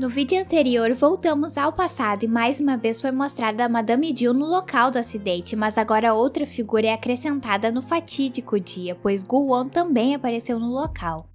No vídeo anterior, voltamos ao passado e mais uma vez foi mostrada a Madame Jill no local do acidente, mas agora outra figura é acrescentada no fatídico dia, pois Gu-won também apareceu no local.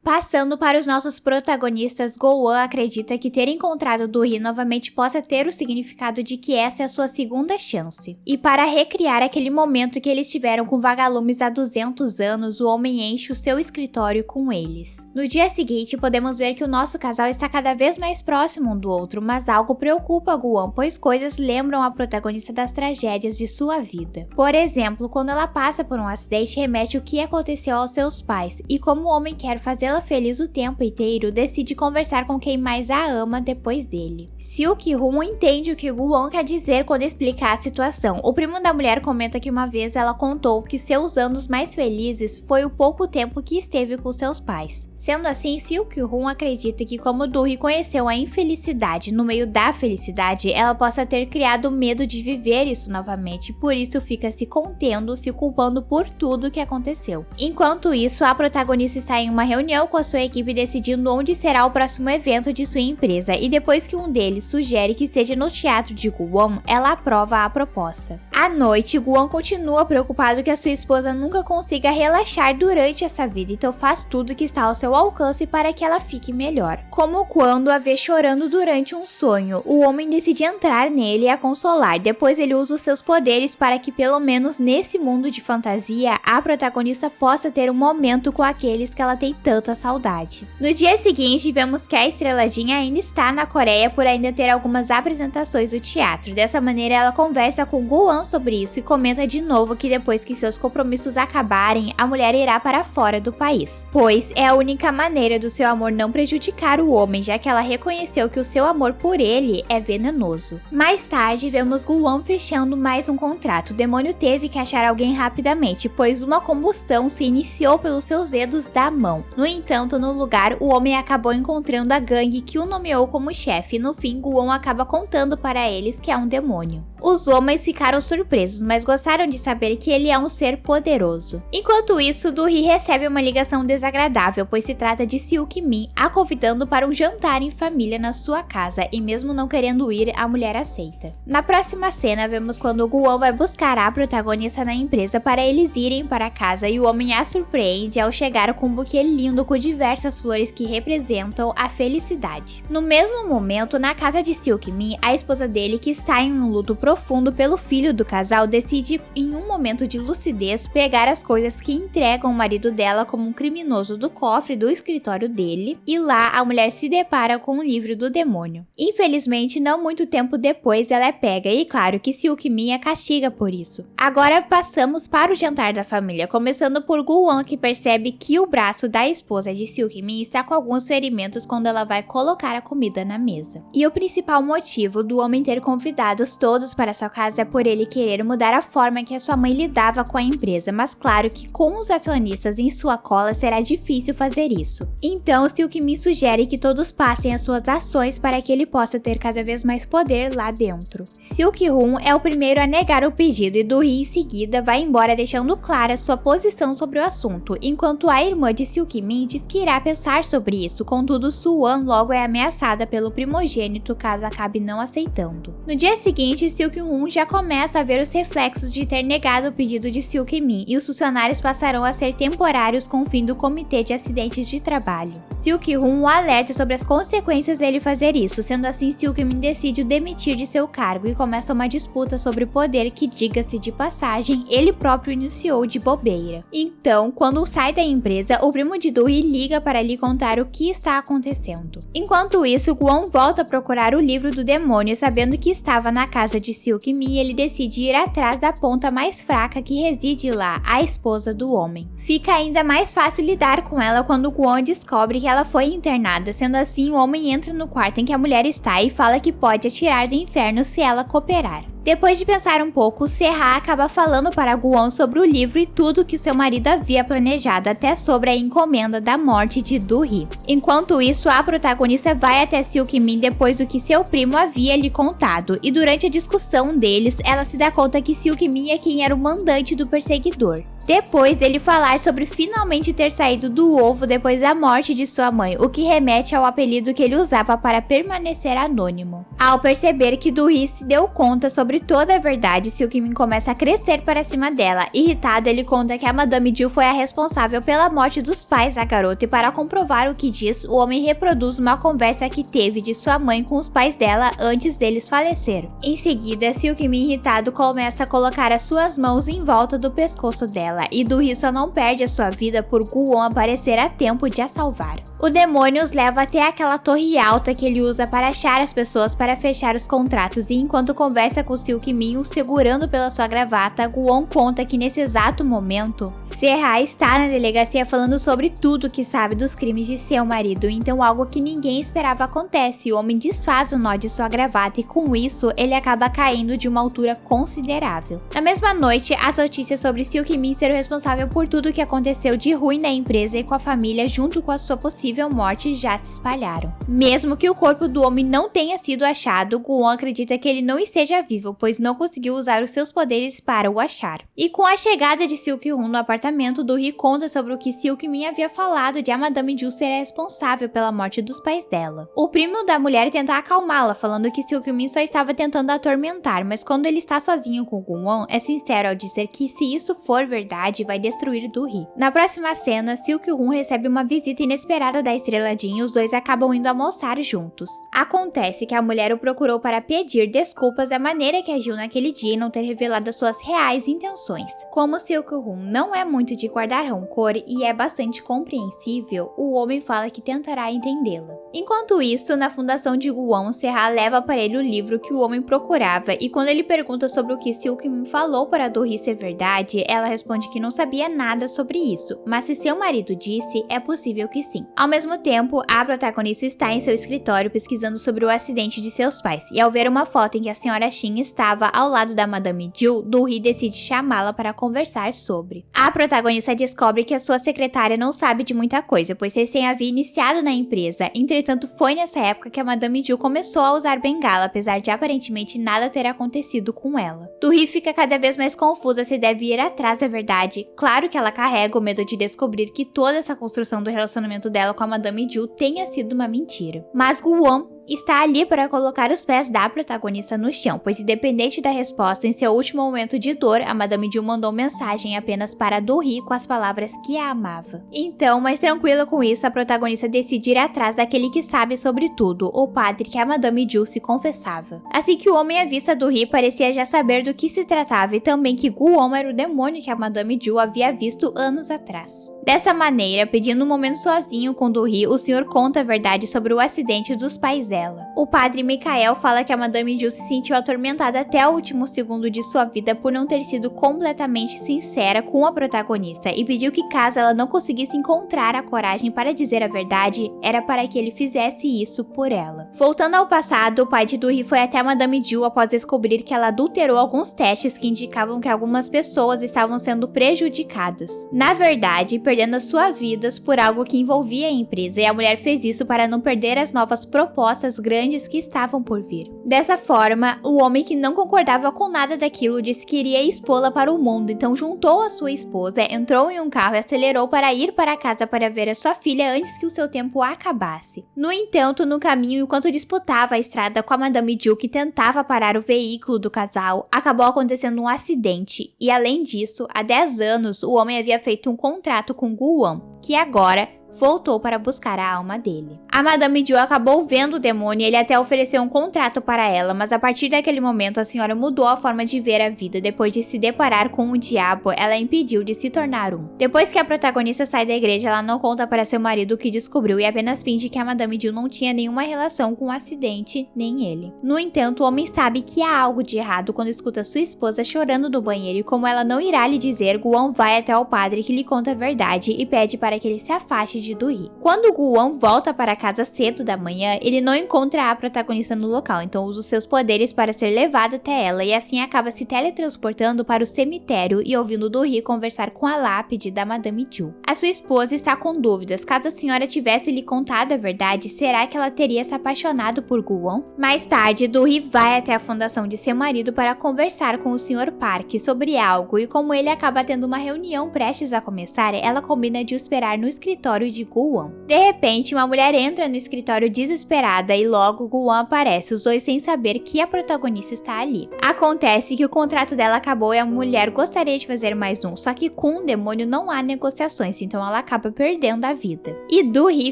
Passando para os nossos protagonistas, Go-won acredita que ter encontrado Do-hee novamente possa ter o significado de que essa é a sua segunda chance. E para recriar aquele momento que eles tiveram com vagalumes há 200 anos, o homem enche o seu escritório com eles. No dia seguinte, podemos ver que o nosso casal está cada vez mais próximo um do outro, mas algo preocupa Gu-won, pois coisas lembram a protagonista das tragédias de sua vida. Por exemplo, quando ela passa por um acidente, remete o que aconteceu aos seus pais, e como o homem quer fazê-la feliz o tempo inteiro, decide conversar com quem mais a ama depois dele. Seok-hoon entende o que Gu-won quer dizer quando explica a situação. O primo da mulher comenta que uma vez ela contou que seus anos mais felizes foi o pouco tempo que esteve com seus pais. Sendo assim, Seok-hoon acredita que como Do-hee conheceu a infelicidade no meio da felicidade, ela possa ter criado medo de viver isso novamente, por isso fica se contendo, se culpando por tudo que aconteceu. Enquanto isso, a protagonista está em uma reunião com a sua equipe decidindo onde será o próximo evento de sua empresa, e depois que um deles sugere que seja no teatro de Gu-won, ela aprova a proposta. À noite, Gu-won continua preocupado que a sua esposa nunca consiga relaxar durante essa vida, então faz tudo que está ao seu alcance para que ela fique melhor. Como quando a vê chorando durante um sonho, o homem decide entrar nele e a consolar, depois ele usa os seus poderes para que pelo menos nesse mundo de fantasia, a protagonista possa ter um momento com aqueles que ela tem tanta saudade. No dia seguinte, vemos que a estreladinha ainda está na Coreia por ainda ter algumas apresentações do teatro. Dessa maneira, ela conversa com Gu-won sobre isso e comenta de novo que depois que seus compromissos acabarem, a mulher irá para fora do país, pois é a única maneira do seu amor não prejudicar o homem, já que ela reconheceu que o seu amor por ele é venenoso. Mais tarde, vemos Gu-won fechando mais um contrato. O demônio teve que achar alguém rapidamente, pois uma combustão se iniciou pelos seus dedos da mão. No entanto, no lugar, o homem acabou encontrando a gangue que o nomeou como chefe e no fim, Gu-won acaba contando para eles que é um demônio. Os homens ficaram surpresos, mas gostaram de saber que ele é um ser poderoso. Enquanto isso, Do-hee recebe uma ligação desagradável, pois se trata de Seok-min a convidando para um jantar em família na sua casa, e mesmo não querendo ir, a mulher aceita. Na próxima cena, vemos quando Gu-won vai buscar a protagonista na empresa para eles irem para casa e o homem a surpreende ao chegar com um buquê lindo com diversas flores que representam a felicidade. No mesmo momento, na casa de Seok-min, a esposa dele, que está em um luto profundo pelo filho do casal, decide, em um momento de lucidez, pegar as coisas que entregam o marido dela como um criminoso do cofre do escritório dele, e lá a mulher se depara com o livro do demônio. Infelizmente, não muito tempo depois ela é pega, e claro que Seok-min a castiga por isso. Agora passamos para o jantar da família, começando por Gu-won, que percebe que o braço da esposa de Seok-min está com alguns ferimentos quando ela vai colocar a comida na mesa. E o principal motivo do homem ter convidado todos para sua casa é por ele querer mudar a forma que a sua mãe lidava com a empresa, mas claro que com os acionistas em sua cola será difícil fazer isso. Então, Seok-min sugere que todos passem as suas ações para que ele possa ter cada vez mais poder lá dentro. Seok-hoon é o primeiro a negar o pedido e Do-hee em seguida vai embora deixando clara sua posição sobre o assunto, enquanto a irmã de Seok-min diz que irá pensar sobre isso, contudo Soo-won logo é ameaçada pelo primogênito caso acabe não aceitando. No dia seguinte, Seok-hoon já começa a ver os reflexos de ter negado o pedido de Seok-min e os funcionários passarão a ser temporários com o fim do comitê de acidentes de trabalho. Seok-hoon o alerta sobre as consequências dele fazer isso, sendo assim Seok-min decide o demitir de seu cargo e começa uma disputa sobre o poder que, diga-se de passagem, ele próprio iniciou de bobeira. Então, quando sai da empresa, o primo de Do-hee liga para lhe contar o que está acontecendo. Enquanto isso, Gu-won volta a procurar o livro do demônio, sabendo que estava na casa de Seok-min, ele decide ir atrás da ponta mais fraca que reside lá, a esposa do homem. Fica ainda mais fácil lidar com ela quando Gu-won descobre que ela foi internada, sendo assim o homem entra no quarto em que a mulher está e fala que pode atirar do inferno se ela cooperar. Depois de pensar um pouco, Serra acaba falando para Gu-won sobre o livro e tudo que seu marido havia planejado, até sobre a encomenda da morte de Do-hee. Enquanto isso, a protagonista vai até Seok-min depois do que seu primo havia lhe contado, e durante a discussão deles, ela se dá conta que Seok-min é quem era o mandante do perseguidor. depois dele falar sobre finalmente ter saído do ovo depois da morte de sua mãe, o que remete ao apelido que ele usava para permanecer anônimo. Ao perceber que Do-hee se deu conta sobre toda a verdade, Seok-min começa a crescer para cima dela. Irritado, ele conta que a Madame Jill foi a responsável pela morte dos pais da garota e para comprovar o que diz, o homem reproduz uma conversa que teve de sua mãe com os pais dela antes deles falecerem. Em seguida, Seok-min irritado começa a colocar as suas mãos em volta do pescoço dela e Do-hee só não perde a sua vida por Gu-won aparecer a tempo de a salvar. O demônio os leva até aquela torre alta que ele usa para achar as pessoas para fechar os contratos e enquanto conversa com Seok-min o segurando pela sua gravata, Gu-won conta que nesse exato momento, Se-ha está na delegacia falando sobre tudo que sabe dos crimes de seu marido, então algo que ninguém esperava acontece, o homem desfaz o nó de sua gravata e com isso ele acaba caindo de uma altura considerável. Na mesma noite, as notícias sobre Seok-min ser o responsável por tudo que aconteceu de ruim na empresa e com a família junto com a sua possível morte já se espalharam. Mesmo que o corpo do homem não tenha sido achado, Gu-won acredita que ele não esteja vivo, pois não conseguiu usar os seus poderes para o achar. E com a chegada de Seok-hoon no apartamento, Do-hee conta sobre o que Seok-min havia falado de a Madame Jill ser a responsável pela morte dos pais dela. O primo da mulher tenta acalmá-la, falando que Seok-min só estava tentando atormentar, mas quando ele está sozinho com Gu-won, é sincero ao dizer que se isso for verdade, vai destruir Do-hee. Na próxima cena, Seok-hoon recebe uma visita inesperada da Estrela Jean e os dois acabam indo almoçar juntos. Acontece que a mulher o procurou para pedir desculpas da maneira que agiu naquele dia e não ter revelado as suas reais intenções. Como Seok-hoon não é muito de guardar rancor e é bastante compreensível, o homem fala que tentará entendê-la. Enquanto isso, na fundação de Gu-won, Se-ha leva para ele o livro que o homem procurava e quando ele pergunta sobre o que Seok-min falou para Do-hee ser verdade, ela responde que não sabia nada sobre isso, mas se seu marido disse, é possível que sim. Ao mesmo tempo, a protagonista está em seu escritório pesquisando sobre o acidente de seus pais e ao ver uma foto em que a senhora Shin estava ao lado da Madame Jill, Do-hee decide chamá-la para conversar sobre. A protagonista descobre que a sua secretária não sabe de muita coisa, pois recém havia iniciado na empresa, entretanto foi nessa época que a Madame Jill começou a usar bengala, apesar de aparentemente nada ter acontecido com ela. Do-hee fica cada vez mais confusa se deve ir atrás da verdade, claro que ela carrega o medo de descobrir que toda essa construção do relacionamento dela com a Madame Jill tenha sido uma mentira. Mas Gu-won está ali para colocar os pés da protagonista no chão, pois independente da resposta, em seu último momento de dor, a Madame Jill mandou mensagem apenas para Do-hee com as palavras que a amava. Então, mais tranquila com isso, a protagonista decide ir atrás daquele que sabe sobre tudo, o padre que a Madame Jill se confessava. Assim que o homem avista Do-hee, parecia já saber do que se tratava e também que Gu-won era o demônio que a Madame Jill havia visto anos atrás. Dessa maneira, pedindo um momento sozinho com Do-hee, o senhor conta a verdade sobre o acidente dos pais dela. O padre Michael fala que a Madame Jill se sentiu atormentada até o último segundo de sua vida por não ter sido completamente sincera com a protagonista e pediu que caso ela não conseguisse encontrar a coragem para dizer a verdade, era para que ele fizesse isso por ela. Voltando ao passado, o pai de Do-hee foi até a Madame Jill após descobrir que ela adulterou alguns testes que indicavam que algumas pessoas estavam sendo prejudicadas. Na verdade, perdendo as suas vidas por algo que envolvia a empresa, e a mulher fez isso para não perder as novas propostas grandes que estavam por vir. Dessa forma, o homem que não concordava com nada daquilo disse que iria expô-la para o mundo, então juntou a sua esposa, entrou em um carro e acelerou para ir para casa para ver a sua filha antes que o seu tempo acabasse. No entanto, no caminho, enquanto disputava a estrada com a Madame Jill que tentava parar o veículo do casal, acabou acontecendo um acidente, e além disso, há 10 anos, o homem havia feito um contrato com Gu-won, que agora voltou para buscar a alma dele. A Madame Jill acabou vendo o demônio e ele até ofereceu um contrato para ela, mas a partir daquele momento a senhora mudou a forma de ver a vida. Depois de se deparar com o diabo, ela impediu de se tornar um. Depois que a protagonista sai da igreja, ela não conta para seu marido o que descobriu e apenas finge que a Madame Jill não tinha nenhuma relação com o acidente, nem ele. No entanto, o homem sabe que há algo de errado quando escuta sua esposa chorando no banheiro e como ela não irá lhe dizer, Gu-won vai até o padre que lhe conta a verdade e pede para que ele se afaste de Do-hee. Quando Gu-won volta para casa cedo da manhã, ele não encontra a protagonista no local, então usa os seus poderes para ser levado até ela e assim acaba se teletransportando para o cemitério e ouvindo Do-hee conversar com a lápide da Madame Ju. A sua esposa está com dúvidas, caso a senhora tivesse lhe contado a verdade, será que ela teria se apaixonado por Gu-won? Mais tarde, Do-hee vai até a fundação de seu marido para conversar com o Sr. Park sobre algo e como ele acaba tendo uma reunião prestes a começar, ela combina de o esperar no escritório de Gu-won. De repente, uma mulher entra no escritório desesperada e logo Gu-won aparece, os dois sem saber que a protagonista está ali. Acontece que o contrato dela acabou e a mulher gostaria de fazer mais um, só que com um demônio não há negociações, então ela acaba perdendo a vida. E Do-hee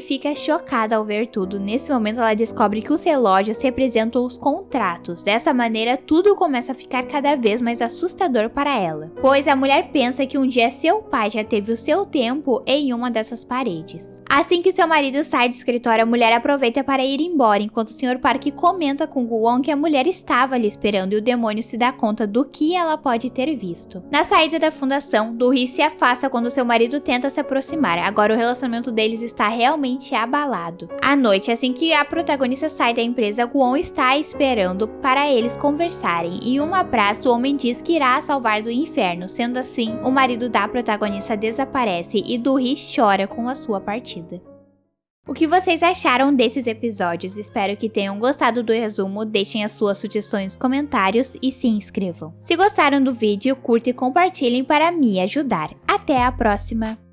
fica chocada ao ver tudo. Nesse momento ela descobre que os relógios representam os contratos. Dessa maneira, tudo começa a ficar cada vez mais assustador para ela, pois a mulher pensa que um dia seu pai já teve o seu tempo em uma dessas paredes. Assim que seu marido sai do escritório, a mulher aproveita para ir embora, enquanto o Sr. Park comenta com Gu-won que a mulher estava ali esperando e o demônio se dá conta do que ela pode ter visto. Na saída da fundação, Do-hee se afasta quando seu marido tenta se aproximar. Agora o relacionamento deles está realmente abalado. À noite, assim que a protagonista sai da empresa, Gu-won está esperando para eles conversarem. Em um abraço, o homem diz que irá a salvar do inferno. Sendo assim, o marido da protagonista desaparece e Do-hee chora com a sua partida. O que vocês acharam desses episódios? Espero que tenham gostado do resumo, deixem as suas sugestões, comentários e se inscrevam. Se gostaram do vídeo, curtam e compartilhem para me ajudar. Até a próxima!